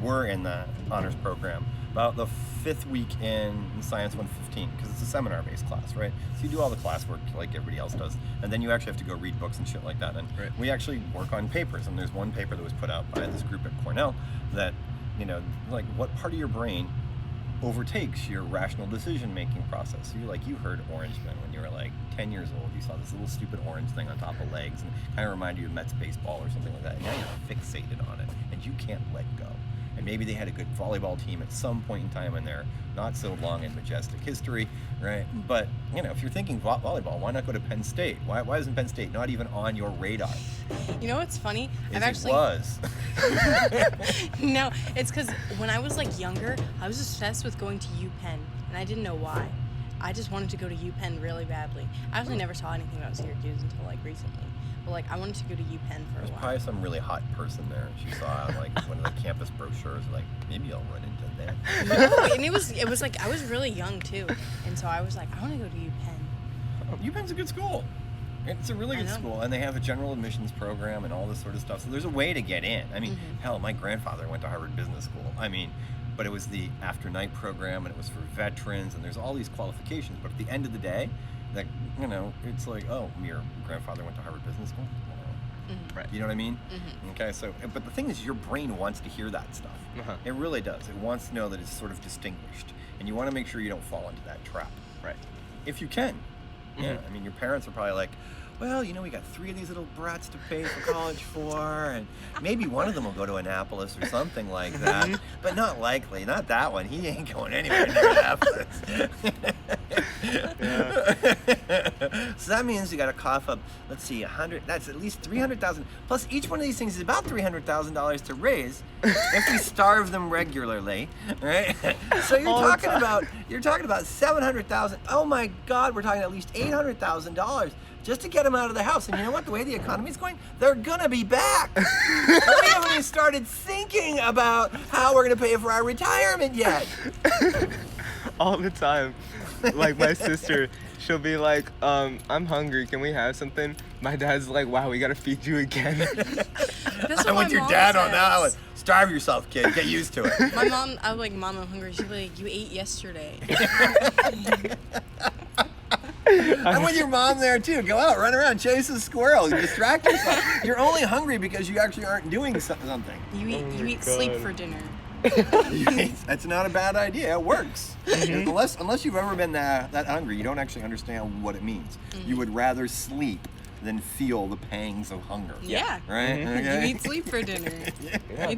were in the honors program about the 5th week in Science 115, because it's a seminar-based class, right? So you do all the classwork like everybody else does, and then you actually have to go read books and shit like that. And we actually work on papers, and there's one paper that was put out by this group at Cornell that, you know, like, what part of your brain overtakes your rational decision-making process? You heard Orangeman when you were like 10 years old. You saw this little stupid orange thing on top of legs, and it kind of reminded you of Mets baseball or something like that. And now you're fixated on it, and you can't let go. And maybe they had a good volleyball team at some point in time in their not so long and majestic history, right? But, you know, if you're thinking volleyball, why not go to Penn State? Why isn't Penn State not even on your radar? You know what's funny? It was. No, it's because when I was like younger, I was obsessed with going to UPenn, and I didn't know why. I just wanted to go to UPenn really badly. I actually never saw anything about Syracuse until like recently. But like, I wanted to go to UPenn for a while. There's probably some really hot person there. She saw on like one of the campus brochures, like, maybe I'll run into that. No, and it was like, I was really young too, and so I was like, I want to go to UPenn. UPenn's a good school. It's a really good school, and they have a general admissions program and all this sort of stuff. So there's a way to get in. I mean, hell, my grandfather went to Harvard Business School. I mean, but it was the after night program, and it was for veterans, and there's all these qualifications. But at the end of the day, that, you know, it's like, oh, your grandfather went to Harvard Business School? Right. You know what I mean? Okay, so, but the thing is, your brain wants to hear that stuff. It really does. It wants to know that it's sort of distinguished, and you want to make sure you don't fall into that trap. Right. If you can. Yeah, I mean, your parents are probably like, well, you know, we got 3 of these little brats to pay for college for, and maybe one of them will go to Annapolis or something like that, but not likely. Not that one. He ain't going anywhere near Annapolis. So that means you got to cough up, let's see, 100. That's at least 300,000. Plus, each one of these things is about $300,000 to raise if we starve them regularly, right? So you're talking about 700,000. Oh my God, we're talking at least $800,000 just to get them out of the house. And you know what? The way the economy's going, they're gonna be back. We haven't even started thinking about how we're gonna pay for our retirement yet. All the time. Like, my sister, she'll be like, I'm hungry, can we have something? My dad's like, wow, we gotta feed you again. That's I'm with your dad on that one. Starve yourself, kid. Get used to it. My mom, I was like, Mom, I'm hungry. She'd be like, you ate yesterday. I'm with your mom there too. Go out, run around, chase a squirrel, distract yourself. You're only hungry because you actually aren't doing something. You eat sleep for dinner. That's not a bad idea. It works. Unless you've ever been that hungry, you don't actually understand what it means. You would rather sleep than feel the pangs of hunger. Yeah. Right? Okay? You eat sleep for dinner. Yeah.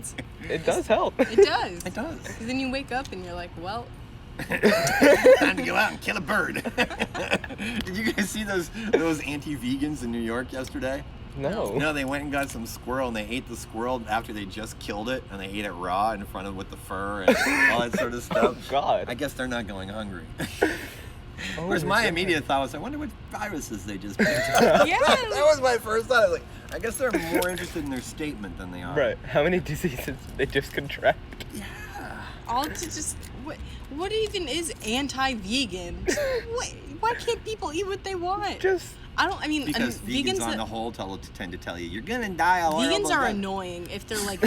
It does help. It does. It does. Because then you wake up and you're like, well, time to go out and kill a bird. Did you guys see those anti-vegans in New York yesterday? No. No, they went and got some squirrel and they ate the squirrel after they just killed it, and they ate it raw in front of with the fur and all that sort of stuff. Oh, God. I guess they're not going hungry. Oh, Whereas my immediate thought was, I wonder what viruses they just picked up. Yeah. That was my first thought. I was like, I guess they're more interested in their statement than they are. Right. How many diseases did they just contract? Yeah. all to just what even is anti-vegan? Why can't people eat what they want? I mean, because vegans on the whole tend to tell you you're gonna die a horrible Vegans are death. annoying if they're like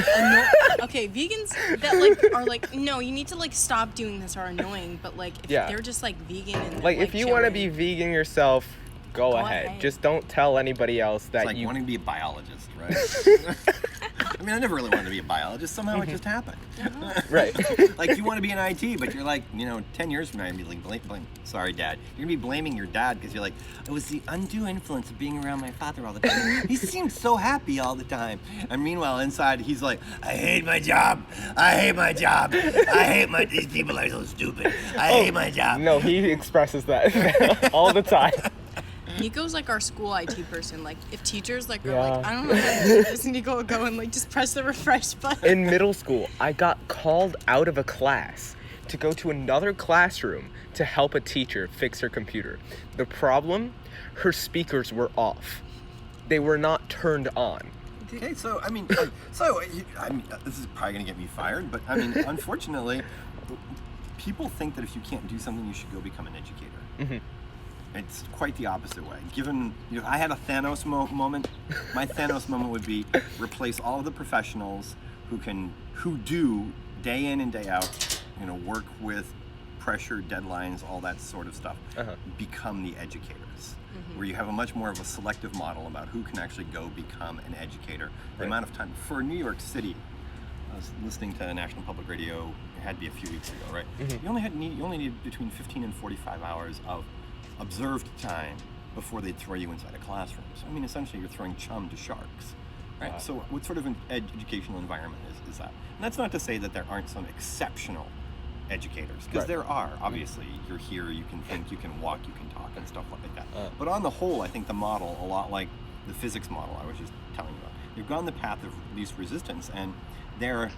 okay, vegans that like are like, no, you need to like stop doing this, are annoying, but like if they're just like vegan and like if you want to be vegan yourself, go ahead. Just don't tell anybody else that it's like you wanting to be a biologist, right? I mean, I never really wanted to be a biologist. Somehow it just happened. Right. Like you want to be in IT, but you're like, 10 years from now, you're gonna be like, sorry, Dad. You're gonna be blaming your dad because you're like, it was the undue influence of being around my father all the time. He seemed so happy all the time. And meanwhile, inside, he's like, I hate my job. I hate my job. These people are so stupid. I hate my job. No, he expresses that all the time. Nico's like our school IT person. Like, if teachers like are like, I don't know how to do this, Nico will go and like just press the refresh button. In middle school, I got called out of a class to go to another classroom to help a teacher fix her computer. The problem, her speakers were off. They were not turned on. Okay, so I mean, this is probably gonna get me fired, but I mean, unfortunately, people think that if you can't do something, you should go become an educator. Mm-hmm. It's quite the opposite way. Given, if I had a Thanos moment, my Thanos moment would be replace all of the professionals who do day in and day out, work with pressure, deadlines, all that sort of stuff. Become the educators, where you have a much more of a selective model about who can actually go become an educator. The amount of time for New York City. I was listening to National Public Radio. It had to be a few weeks ago, right? You only need between 15 and 45 hours of observed time before they throw you inside a classroom. So I mean, essentially, you're throwing chum to sharks, right? Wow. So what sort of an educational environment is that? And that's not to say that there aren't some exceptional educators, because there are. Obviously, you're here, you can think, you can walk, you can talk, and stuff like that. But on the whole, I think the model, a lot like the physics model I was just telling you about, they've gone the path of least resistance, and they're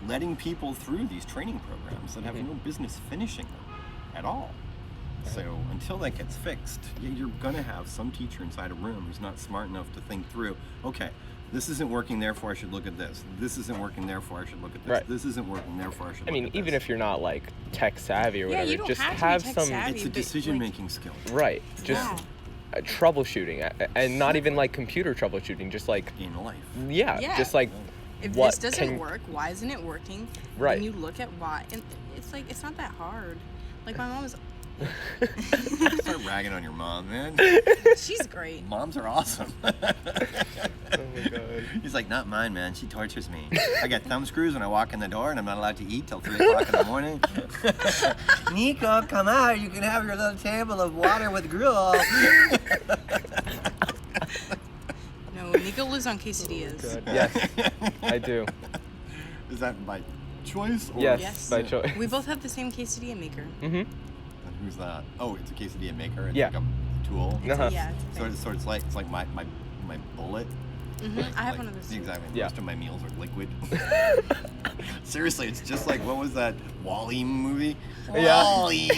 letting people through these training programs that have no business finishing them at all. So until that gets fixed, you're going to have some teacher inside a room who's not smart enough to think through, okay, this isn't working, therefore I should look at this. This isn't working, therefore I should look at this. Right. This isn't working, therefore I should look at this. Even if you're not like tech savvy or whatever, you don't just have some. savvy, it's a decision-making skill. Right. Just troubleshooting, and not even like computer troubleshooting, just like in life. Yeah. Just like if this doesn't work, why isn't it working? Right. And you look at why, and it's like it's not that hard. Like my mom was. Start ragging on your mom, man. She's great. Moms are awesome. Oh my God. He's like, not mine, man. She tortures me. I got thumb screws when I walk in the door, and I'm not allowed to eat till 3 o'clock in the morning. Nico, come out. You can have your little table of water with gruel. No, Nico lives on quesadillas. Oh, yes, I do. Is that by choice? Or? Yes, by choice. We both have the same quesadilla maker. Mm-hmm. Who's that? Oh, it's a quesadilla maker. It's like a tool. Yeah. So it's like my bullet. I have one of those. Exactly. Most of my meals are liquid. Seriously, it's just like, what was that WALL-E movie? Yeah. WALL-E.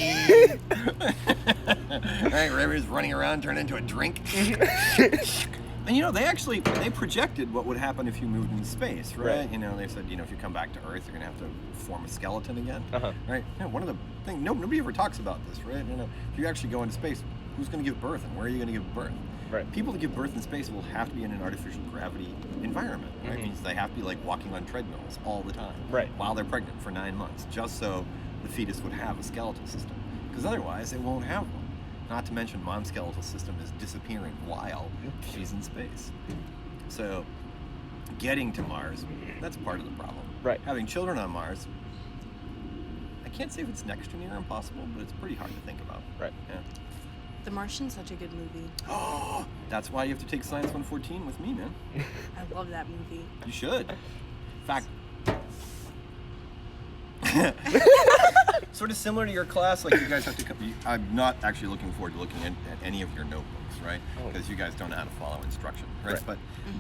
Right, where everybody's running around, turned into a drink. And they projected what would happen if you moved into space, right? They said, if you come back to Earth, you're gonna have to form a skeleton again, right? One of the things nobody ever talks about this, right? If you actually go into space, who's gonna give birth, and where are you gonna give birth? Right. People that give birth in space will have to be in an artificial gravity environment, right? It means they have to be like walking on treadmills all the time, right? While they're pregnant for 9 months, just so the fetus would have a skeletal system, because otherwise they won't have one. Not to mention, mom's skeletal system is disappearing while she's in space. So, getting to Mars, that's part of the problem. Right. Having children on Mars, I can't say if it's next to near impossible, but it's pretty hard to think about. Right. Yeah. The Martian's such a good movie. Oh, that's why you have to take Science 114 with me, man. I love that movie. You should. In fact, sort of similar to your class, like you guys have to come. I'm not actually looking forward to looking at any of your notebooks, right? Because you guys don't know how to follow instruction, right?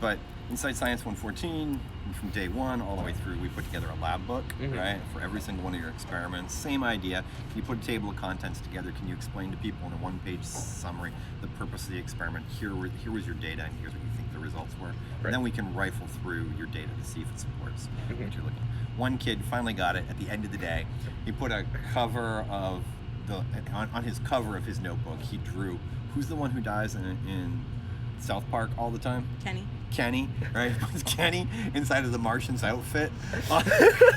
But inside Science 114, from day one all the way through, we put together a lab book, right? For every single one of your experiments. Same idea. Can you put a table of contents together? Can you explain to people in a one-page summary the purpose of the experiment? Here was your data, and here's what you think the results were. And then we can rifle through your data to see if it supports what you're looking at. One kid finally got it at the end of the day. He put a cover of on his cover of his notebook, he drew who's the one who dies in South Park all the time? Kenny, right? He puts Kenny inside of the Martian's outfit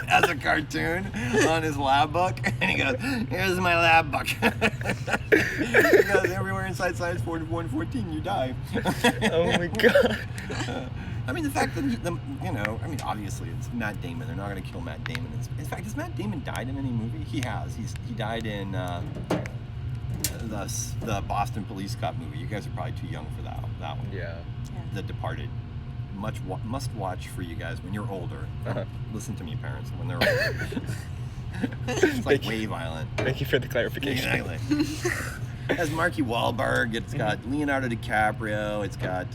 as a cartoon on his lab book. And he goes, here's my lab book. He goes, everywhere inside Science 114, you die. Oh my God. I mean, the fact that, obviously it's Matt Damon. They're not going to kill Matt Damon. In fact, has Matt Damon died in any movie? He has. He died in the Boston Police Cop movie. You guys are probably too young for that one. Yeah. The Departed. Must watch for you guys when you're older. Listen to me, parents, when they're older. It's like way violent. Thank you for the clarification. Exactly. It has Marky Wahlberg. It's got Leonardo DiCaprio. It's got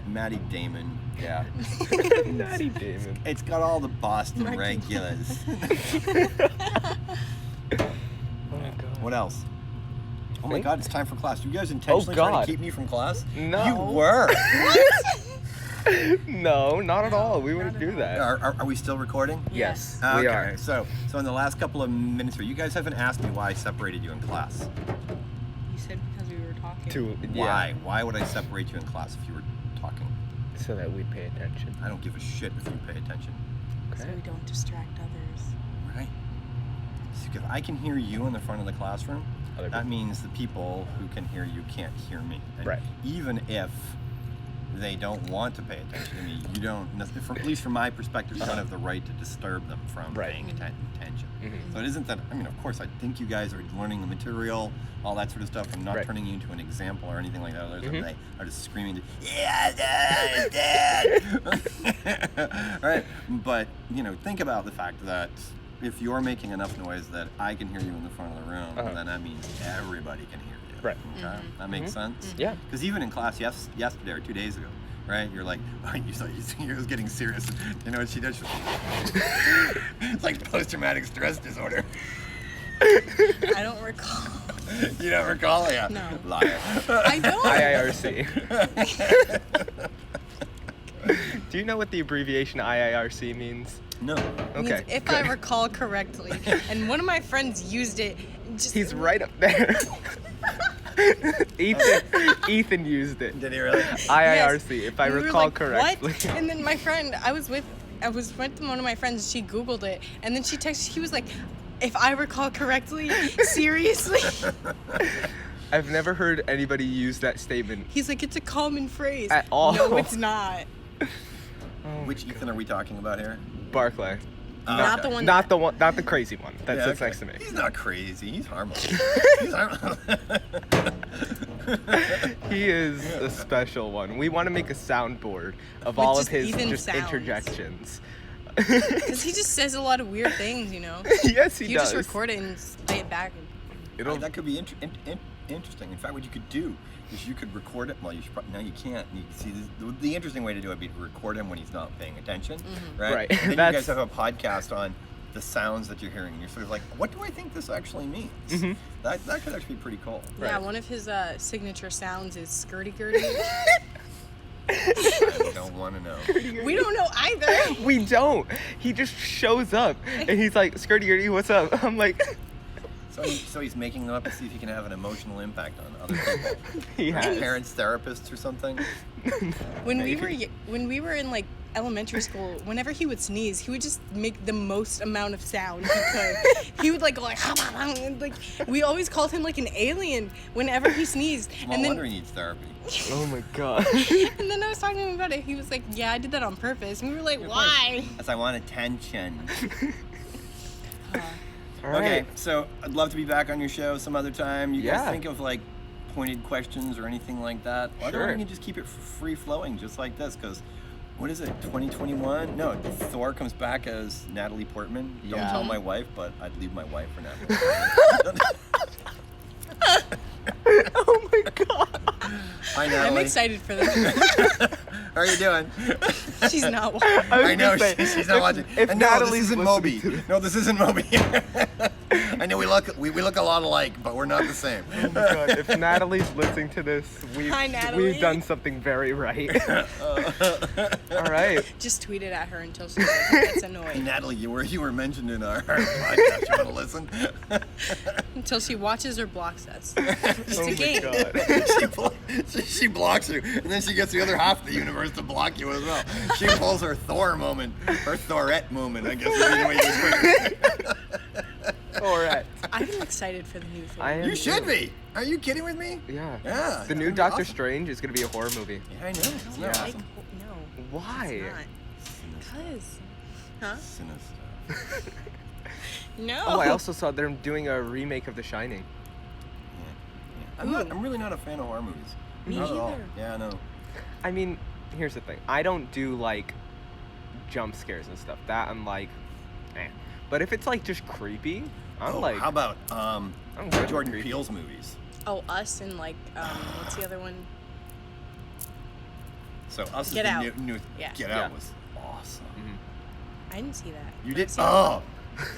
Matty Damon. Yeah. Matty Damon. It's got all the Boston regulars. What else? Oh my God, it's time for class. You guys intentionally trying to keep me from class? No. You were. No, not at all. We wouldn't do that. Are we still recording? Yes, we are. Okay, so in the last couple of minutes here, you guys haven't asked me why I separated you in class. You said because we were talking. Why? Why would I separate you in class if you were talking? So that we'd pay attention. I don't give a shit if you pay attention. Okay. So we don't distract others. Right. So if I can hear you in the front of the classroom, that means the people who can hear you can't hear me. And right. Even if they don't want to pay attention to me, you don't, at least from my perspective, you don't have the right to disturb them from paying attention. So it isn't that, of course, I think you guys are learning the material, all that sort of stuff. I'm not turning you into an example or anything like that. They are just screaming, yeah, Dad! Right? But, think about the fact that if you're making enough noise that I can hear you in the front of the room, then that means everybody can hear you. Right. Okay? That makes sense? Yeah. Because even in class yesterday or 2 days ago, right? You're like, you was getting serious. You know what she did? It's like post-traumatic stress disorder. I don't recall. You don't recall? Yeah. No. Liar. I don't. IIRC. Do you know what the abbreviation IIRC means? No. Okay. If I recall correctly, and one of my friends used it. He's right up there. Ethan used it. Did he really? IIRC, yes. if I recall like, correctly. What? And then my friend, I was with one of my friends. She Googled it, and then she texted. He was like, "If I recall correctly, seriously." I've never heard anybody use that statement. He's like, "It's a common phrase." At all. No, it's not. Which Ethan are we talking about here? Barclay. Not the one. Not the crazy one that sits next to me. He's not crazy. He's harmless. He is a special one. We want to make a soundboard of all of his interjections. Because he just says a lot of weird things, Yes, he does. You just record it and play it back. That could be interesting. In fact, what you could do is you could record it. Well, now you can't. You see, the interesting way to do it would be to record him when he's not paying attention, right? Right. And then you guys have a podcast on the sounds that you're hearing, and you're sort of like, what do I think this actually means? That could actually be pretty cool. Yeah, one of his signature sounds is skirty-gurty. I don't want to know. We don't know either. We don't. He just shows up, and he's like, skirty-gurty, what's up? I'm like... So he's making them up to see if he can have an emotional impact on other people. Yeah. Parents, therapists, or something. When we were in like elementary school, whenever he would sneeze, he would just make the most amount of sound he could. He would like go like, and, like we always called him like an alien whenever he sneezed. No wonder he needs therapy. Oh my god. And then I was talking to him about it. He was like, "Yeah, I did that on purpose." And we were like, "Why?" As I want attention. All right. Okay, so I'd love to be back on your show some other time. You guys Yeah. think of like pointed questions or anything like that? Why Sure. don't we just keep it free flowing just like this? Because what is it, 2021? No, Thor comes back as Natalie Portman. Don't Yeah. tell my wife, but I'd leave my wife for Natalie Portman. Oh my god. Hi, Natalie. I'm excited for this. How are you doing? She's not watching. I know she's not watching. If And no, Natalie's this isn't listening Moby. to this. No, this isn't Moby. I know we look a lot alike, but we're not the same. Oh my god. If Natalie's listening to this, Hi, Natalie. we've done something very right. All right. Just tweet it at her until she gets Hey, annoyed. Natalie, you were mentioned in our podcast. You want to listen? Until she watches or blocks us. It's Oh a my game. god. she blocks you, and then she gets the other half of the universe to block you as well. She pulls her Thor moment, her Thorette moment, I guess would be the way you put it. All right. I'm excited for the new Thor. I am You should too. be. Are you kidding with me? Yeah. Yeah. The it's new gonna be Doctor awesome. Strange is gonna be a horror movie. Yeah, I know. Isn't that Yeah. awesome? No. Why? It's not. Cause. Huh? Sinister. No. Oh, I also saw they're doing a remake of The Shining. Yeah. I'm really not a fan of horror movies. Me Not at all. either. Yeah, I know. I mean, here's the thing. I don't do like jump scares and stuff. That I'm like, eh. But if it's like just creepy, I'm like, how about I'm good with Jordan creepy. Peele's movies? Oh, Us and like what's the other one? So Us Get is Out. the new Yeah. Get Yeah. Out was awesome. Mhm. I didn't see that. You I've did? seen Oh,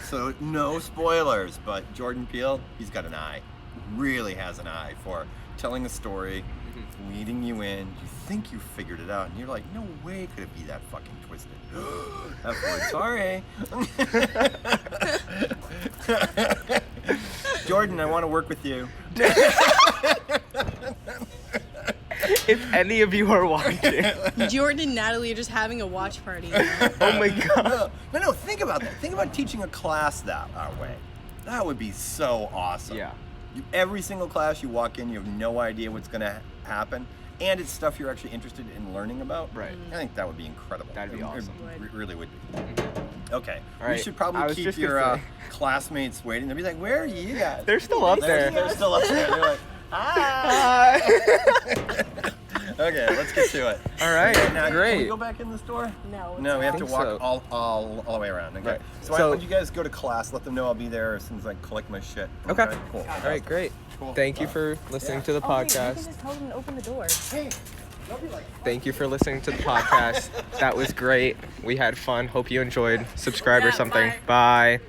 so no spoilers, but Jordan Peele, he's got an eye. Really has an eye for telling a story, leading you in. You think you figured it out, and you're like, no way could it be that fucking twisted. F word, sorry. Jordan, I want to work with you. If any of you are watching, Jordan and Natalie are just having a watch party. You know? oh my god. No, think about that. Think about teaching a class that way. That would be so awesome. Yeah. Every single class you walk in, you have no idea what's going to happen, and it's stuff you're actually interested in learning about. Right. I think that would be incredible. That'd be It awesome. really would be. Okay. All We right. should I probably was keep just your gonna say- classmates waiting. They'll be like, where are you guys? They're still up there. They're still up there. They're like, hi. Okay, let's get to it. All right. Now, Can we Great. go back in the store? No. No, we have to think walk so. all the way around. Okay. Right. So, why So- don't you guys go to class? Let them know I'll be there as soon as I collect my shit. Okay. Cool. All right. Great. Cool. Thank you for listening to the podcast. just tell them to open the door. Hey, don't be like. Thank you for listening to the podcast. That was great. We had fun. Hope you enjoyed. Subscribe or Yeah, something. bye. Bye.